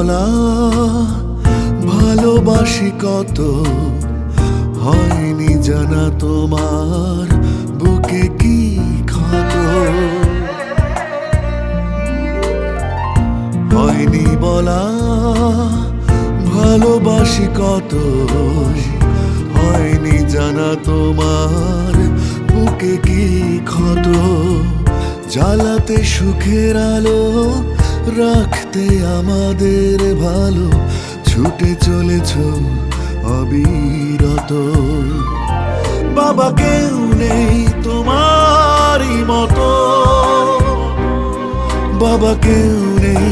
বলা ভালোবাসি কত, হয়নি জানা তোমার বুকে কি ক্ষত। হয়নি বলা ভালোবাসি কত, হয়নি জানা তোমার বুকে কি ক্ষত। জ্বালাতে সুখের আলো, রাখতে আমাদের ভালো, ছুটে চলেছ অবিরত। বাবা কেউ নেই তোমারই মতো, বাবা কেউ নেই